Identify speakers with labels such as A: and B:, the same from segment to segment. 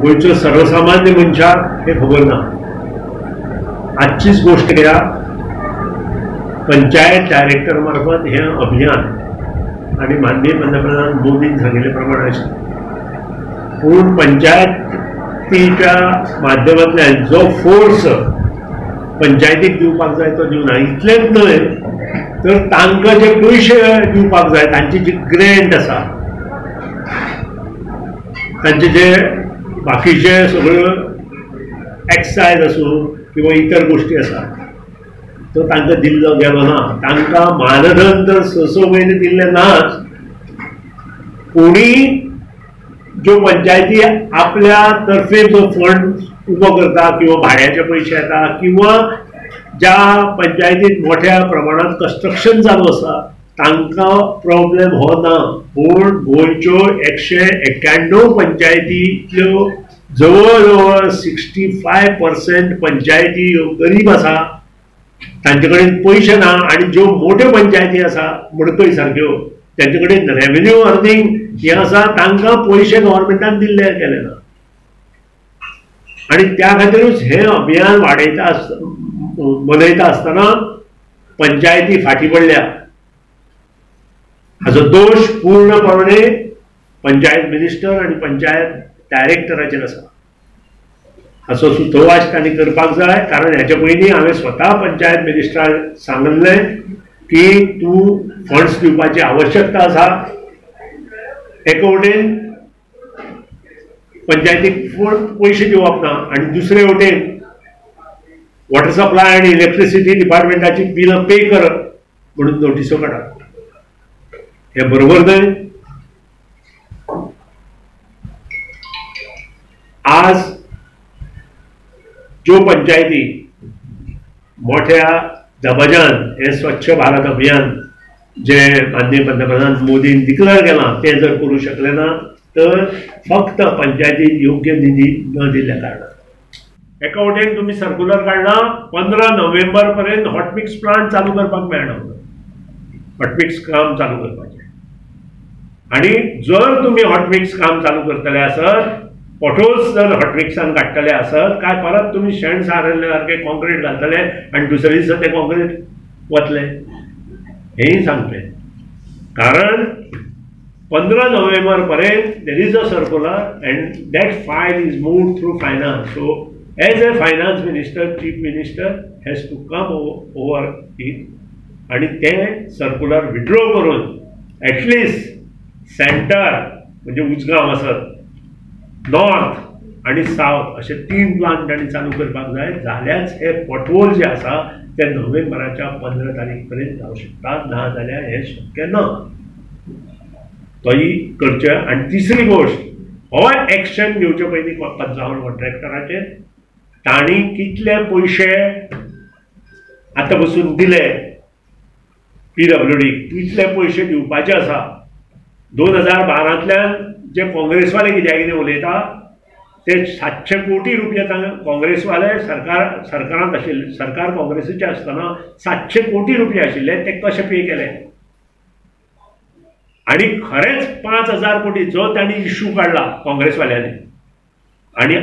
A: गोयचो सर्वसामान्य मनशाक हे खबर ना. आजचीच गोष्ट घ्या, पंचायत डायरेक्टर मार्फत हे अभियान आणि माननीय पंतप्रधान मोदीन सांगिल्ले प्रमाणे आशिल्लें. पूण पंचायतीच्या माध्यमांतल्यान जो फोर्स पंचायतीक दिवपाक जाय तो दिवना. इतलेंच न्हय तर तांकां जे पयशे दिवपाक जाय, तांची जी ग्रँट आसा, तांचे जे बाकीचे सगळ्यो एक्सायज आसूं किंवा इतर गोष्टी आसा तो तांकां दिल्लो गेलो ना. तांकां मानधन तर 6 म्हयने दिल्ले नाच. कोणी ज्यो पंचायती आपल्या तर्फे जो फंड उबो करता किंवा भाड्याचे पयशे येता किंवा ज्या पंचायतीत मोठ्या प्रमाणात कन्स्ट्रक्शन चालू आसा तांकां प्रॉब्लेम हो ना. पूण गोंयच्यो 191 पंचायतींतल्यो जवळ जवळ 65% पंचायती गरीब आसा, तांचे कडेन पयशे ना. आणि ज्यो मोठ्यो पंचायती आसा मडकय सारक्यो तांचे कडेन रेव्हेन्यू अर्निंग हे आसा, तांकां पयशे गव्हर्मेंटान दिल्ले गेले ना. आणि त्या खातीरूच हे अभियान मनयता आसतना पंचायती फाटी पडल्या. हाचो दोष पूर्णपणे पंचायत मिनिस्टर आणि पंचायत डायरेक्टराचेर आसा. हाचो सुतोवाच तांणी करपाक जाय. कारण हेच्या पयलीं हांवें स्वता पंचायत मिनिस्टराक सांगलें की तूं फंड्स दिवपाची आवश्यकता आसा. एका वटेन पंचायतीक पयशे दिवप ना आणि दुसरे वटेन वॉटर सप्लाय आणि इलेक्ट्रिसिटी डिपार्टमेंटाची बिलां पे करप म्हणून नोटिसो काडप. हे बरोबर न्हय. आज ज्यो पंचायती मोठ्या दबाज्यान हे स्वच्छ भारत अभियान जे माननीय पंतप्रधान मोदीन डिक्लेअर केलां ते जर करूं शकले ना तर फक्त पंचायतीक योग्य निधी न दिल्ल्या कारणान. एका वटेन तुम्ही सर्क्युलर काढला 15 नोव्हेंबर पर्यंत हॉटमिक्स प्लांट चालू करपाक मेळना. हॉटमिक्स काम चालू करपाचें. आणि जर तुम्ही हॉटमिक्स काम चालू करतले आसत, पोटोल्स जर हॉटमिक्सान काडटले आसत काय परत तुम्ही शेण सारले सारखे कॉन्क्रीट घालतले आणि दुसऱ्या दिसा ते कॉन्क्रीट वतले हेही सांगले. कारण 15 नोव्हेंबर पर्यंत there is a circular and that file is moved through finance. So as a finance minister, chief minister has to come over it आणि ते सर्क्युलर विड्रॉ करून ॲटलिस्ट सेंटर म्हणजे उजगांव आसत, नॉर्थ आणि साऊथ असे 3 प्लांट तांणी चालू करपाक जाय. जाल्याच हे पोटवोल जे आसा ते नोव्हेंबराच्या 15 तारीख पर्यंत जावं शकता. ना जाल्यार हे शक्य ना. तोही करचे. आणि तिसरी गोष्ट, हो एक्शन घेवचे पयलीं पंचावन्न कॉन्ट्रॅक्टराचेर तांणी कितले पयशे आतां बसून दिले PWD कितले पयशे दिवपाचे आसा. 2012तल्यान जे काँग्रेसवाले कित्याक उलयता ते 700 कोटी रुपया काँग्रेसवाले सरकारांत आशिल्ले, सरकार काँग्रेसीचे आसतना 700 कोटी रुपया आशिल्ले ते कशे पे केले. आणि खरेंच 5000 कोटी जो तांणी इश्यू काढला काँग्रेसवाल्यांनी आणि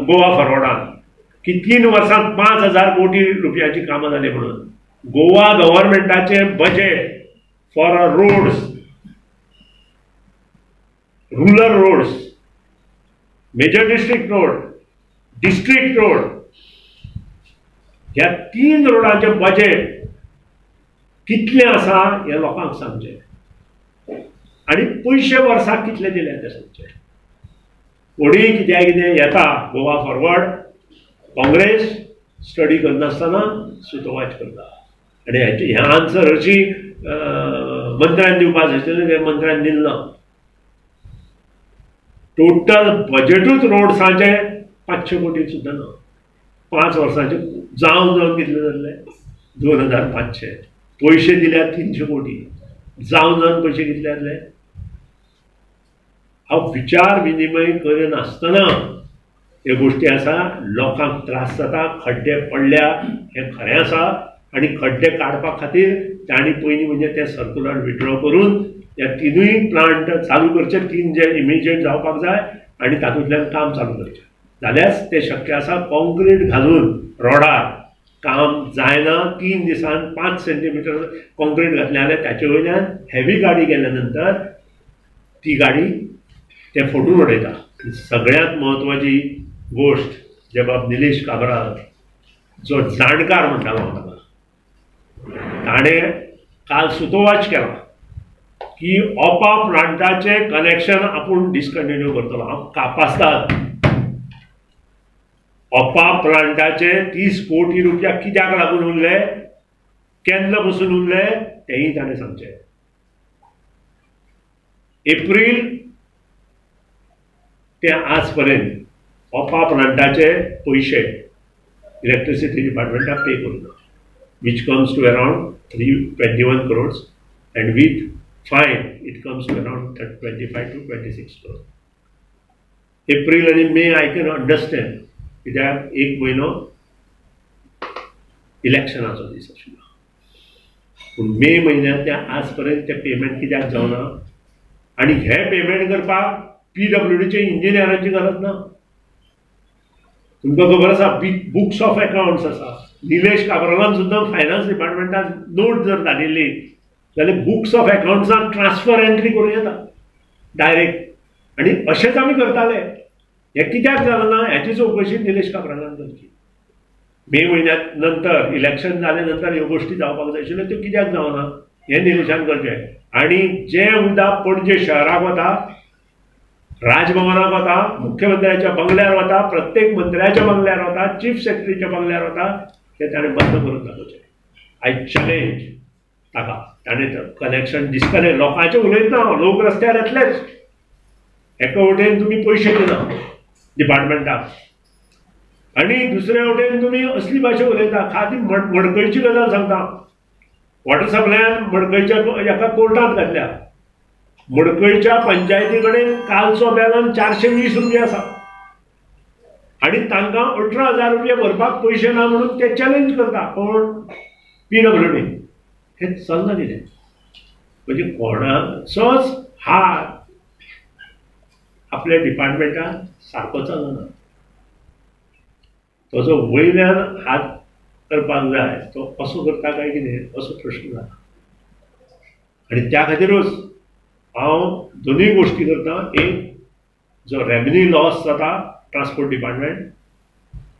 A: गोवा फॉरवर्डान की 3 वर्सांत 5000 कोटी रुपयाची कामां जाली म्हणून. गोवा गव्हर्मेंटाचे budget for roads, rural roads, major district road, district road, ह्या 3 रोडांचे बजेट कितले आसा हे लोकांक सांगचे. आणि पयशे वर्साक कितले दिले ते सांगचे. कोणी कितें येता गोवा फॉरवर्ड, काँग्रेस स्टडी करनासतना सुतोवाच करता. आणि हे आन्सर हरशी मंत्र्यान दिवपाक जाय आशिल्लें ते मंत्र्यान दिलें ना. टोटल बजेटूच रोड्साचे 500 कोटी सुद्दां ना. 5 वर्सांचे जावन कितले जाल्ले 2500. पयशे दिल्यार 300 कोटी. जावन पयशे कितले जातले. हांव विचार विनिमय करिनासतना ह्यो गोष्टी आसा. लोकांक त्रास जाता, खड्डे पडल्या हें खरें आसा. आणि खड्डे काडपा खातीर तांणी पयलीं म्हणजे ते सर्क्युलर विड्रॉ करून त्या 3य प्लांट चालू करचे. 3 जे इमिजिएट जावपाक जाय आनी तातूंतल्यान काम चालू करचें जाल्यार तें शक्य आसा. कॉन्क्रीट घालून रोडार काम जायना 3 दिसान 5 सेंटीमीटर कॉन्क्रीट घातलें जाल्यार ताचे वयल्यान हेवी गाडी गेल्या नंतर ती गाडी ते फोडून उडयता. सगळ्यांत म्हत्वाची गोश्ट जे बाब निलेश काब्राल जो जाणकार म्हणटालो हांव ताका, ताणें काल सुतोवाच केला की ओपा प्लांटाचें कनेक्शन आपूण डिसकंटिन्यू करतलो. हांव कापासतात ओपा प्लांटाचे 30 कोटी रुपया कित्याक लागून उरले, केन्ना पासून उरले तेंय ताणें सांगचें. एप्रील ते आज पर्यंत ओपा प्लांटाचे पयशे इलेक्ट्रिसिटी डिपार्टमेंटाक पे करूना, which comes to around 321 crores and with fine it comes to around 25 to 26 crores. April आणि मे I can understand कित्याक एक म्हयनो इलेक्शनाचो दीस आशिल्लो, पूण मे म्हयन्यांतल्या आज पर्यंत ते पेमेंट कित्याक जावना. आनी हे पेमेंट करपाक PWDचे इंजिनियरांची गरज ना. तुमकां खबर आसा बुक्स ऑफ अकाउंट्स आसा. निलेश काब्रालान सुद्दां फायनान्स डिपार्टमेंटान नोट जर धाडिल्ली जाल्यार बुक्स ऑफ अकाउंट्सान ट्रान्सफर एंट्री करूं येता डायरेक्ट. आनी अशेंच आमी करताले. हें कित्याक जालें ना हेची चवकशी निलेश काब्रालान करची. मे म्हयन्यांत नंतर इलेक्शन जाले नंतर ह्यो गोश्टी जावपाक जाय आशिल्ल्यो त्यो कित्याक जावना हें निलेशान करचें. आनी जें उदक पणजे शहराक वता, राजभवनाक वता, मुख्यमंत्र्याच्या बंगल्यार वता, प्रत्येक मंत्र्याच्या बंगल्यार वता, चीफ सेक्रेटरीच्या बंगल्यार वता, ते ताणें बंद करून दाखोवचें. आय चॅलेंज ताका. ताणें कनेक्शन डिस्कनेक्ट लोकांचें उलयतना लोक रस्त्यार येतलेच. एका वटेन तुमी पयशे दिना डिपार्टमेंटाक आनी दुसऱ्या वटेन तुमी असली भाशा उलयता. खाती मडकयची गजाल सांगता. वॉटर सप्लायान मडकयच्या एका कोर्टांत घातल्या. मडकयच्या पंचायती कडेन कालचो बॅलन्स 420 रुपया आसा आनी तांकां 18,000 रुपया भरपाक पयशे ना म्हणून ते चॅलेंज करता. कोण PWD. हें चलना कितें म्हणजे कोणाचोच हात आपल्या डिपार्टमेंटान सारको चलना. तो जो वयल्यान हात करपाक जाय तो कसो करता काय कितें असो प्रश्न जाला. आनी त्या खातीरूच हांव दोनूय गोश्टी करता. एक जो रेव्हेन्यू लॉस जाता ट्रान्सपोर्ट डिपार्टमेंट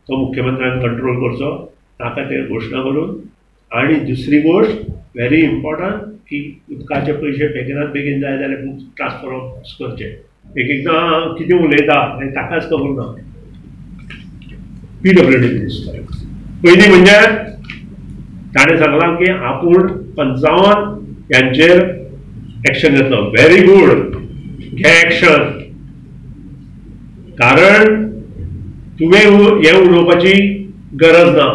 A: तो मुख्यमंत्र्यान कंट्रोल करचो ताका ते घोशणा करून. आनी दुसरी गोश्ट व्हेरी इम्पॉर्टंट की उदकाचे पयशे बेगिनात बेगीन जाय जाल्यार ट्रान्सफर करचे. एक एकदां कितें उलयता आनी ताकाच खबर ना. PWD मिनिस्टर पयलीं म्हणजे ताणें सांगलां की आपूण 55 यांचेर एक्शन घेतलो. व्हेरी गुड, घे एक्शन. कारण तुवें हें उलोवपाची गरज ना.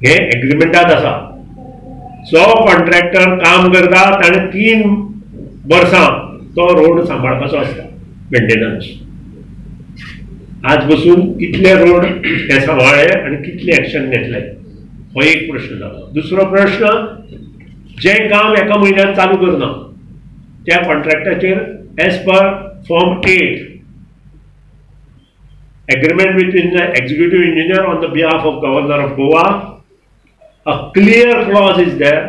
A: हे एग्रीमेंटांत आसा. जो कॉन्ट्रॅक्टर काम करता ताणें 3 वर्सां तो रोड सांबाळपाचो आसता मेंटेनन्स. आज बसून कितले रोड हे सांबाळ्ळे आनी कितले एक्शन घेतले हो एक प्रश्न जालो. दुसरो प्रश्न, जें काम एका म्हयन्यात चालू करना त्या कॉन्ट्रॅक्टाचेर as per form 8 agreement between the executive engineer on the behalf of Governor of Goa, a clear clause is there,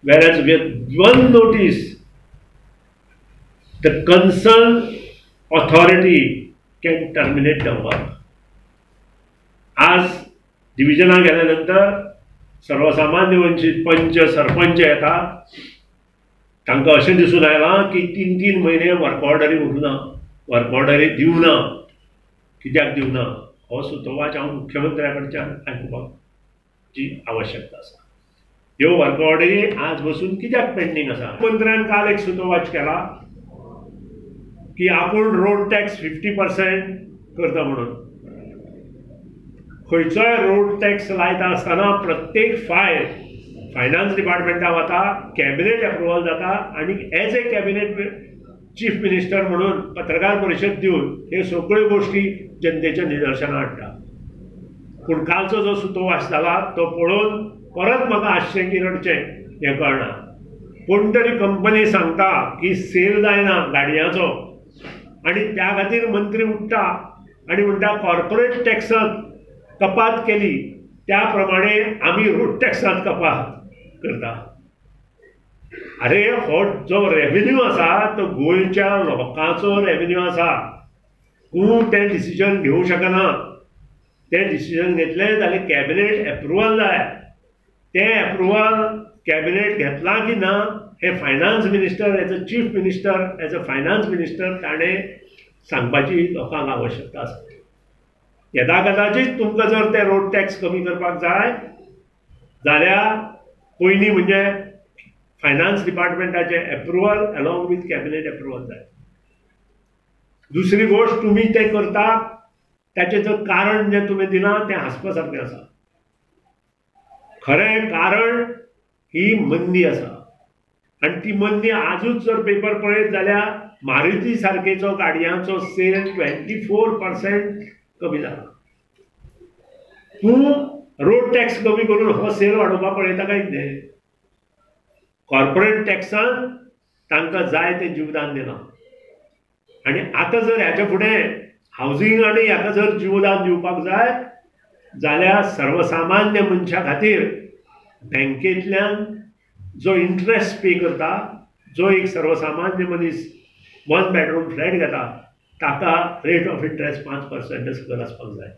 A: whereas with one notice the concerned authority can terminate the work. आज डिव्हिजनाक गेल्यानंतर सर्वसामान्य वंचित पंच सरपंच येतात. तांकां अशें दिसून आयलां की 3-3 म्हयने वर्क ऑर्डरी उरना, वर्क ऑर्डरी दिवना. कित्याक दिवना हो सुतोवाच हांव मुख्यमंत्र्या कडच्यान आयकुपाची आवश्यकता आसा. ह्यो वर्क ऑर्डरी आज बसून कित्याक पेंडींग आसा. मंत्र्यान काल एक सुतोवाच केला की आपूण रोड टॅक्स 50% करता म्हणून. खंयचोय रोड टॅक्स लायता आसतना प्रत्येक फायल फायनान्स डिपार्टमेंटाक वता, कॅबिनेट अप्रुवल जाता आनी as a cabinet chief minister म्हणून पत्रकार परिशद दिवन हे सगळ्यो गोश्टी जनतेच्या निदर्शनाक हाडटा. पूण कालचो जो सुतोवाच जाला तो पळोवन परत म्हाका हास्यें की रडचें हें कळना. कोण तरी कंपनी सांगता की सेल जायना गाडयांचो आणि त्या खातीर मंत्री उठता आणि म्हणटा कॉर्पोरेट टॅक्सांत कपात केली त्या प्रमाणे आमी रोड टॅक्सांत कपात करता. अरे हो जो रेव्हेन्यू आसा तो गोंयच्या लोकांचो रेव्हेन्यू आसा. तूं तें डिसिजन घेवंक शकना. तें डिसिजन घेतलें जाल्यार कॅबिनेट एप्रुवल जाय. तें एप्रुवल कॅबिनेट घेतलां की ना हे finance minister as a chief minister as a finance minister ताणें सांगपाची लोकांक आवश्यकता आसा. येदा कदाचीत तुमकां जर ते रोड टॅक्स कमी करपाक जाय जाल्यार पयलीं म्हणजे फायनान्स डिपार्टमेंटाचे approval along with cabinet approval जाय. दुसरी गोष्ट तुमी तें करता ताचें जर कारण जें तुवें दिलां तें हांसपा सारकें आसा. खरें कारण ही मंदी आसा आनी ती मंदी आजूच जर पेपर पळयत जाल्यार मारुती सारकेचो गाडयांचो सेल 24% कमी जाला. तूं रोड टॅक्स कमी करून हो सेल वाडोवपाक पळयता काय कितें? कॉर्पोरेट टॅक्सान तांकां जाय तें जीवदान दिलां आनी आतां जर ह्याच्या फुडें हावजींग आनी हाका जर जीवदान दिवपाक जाय जाल्यार सर्वसामान्य मनशा खातीर बँकेंतल्यान जो इंट्रस्ट पे करता, जो एक सर्वसामान्य मनीस 1 बेडरूम फ्लॅट घेता ताका रेट ऑफ इंट्रस्ट 5% सकयल आसपाक जाय.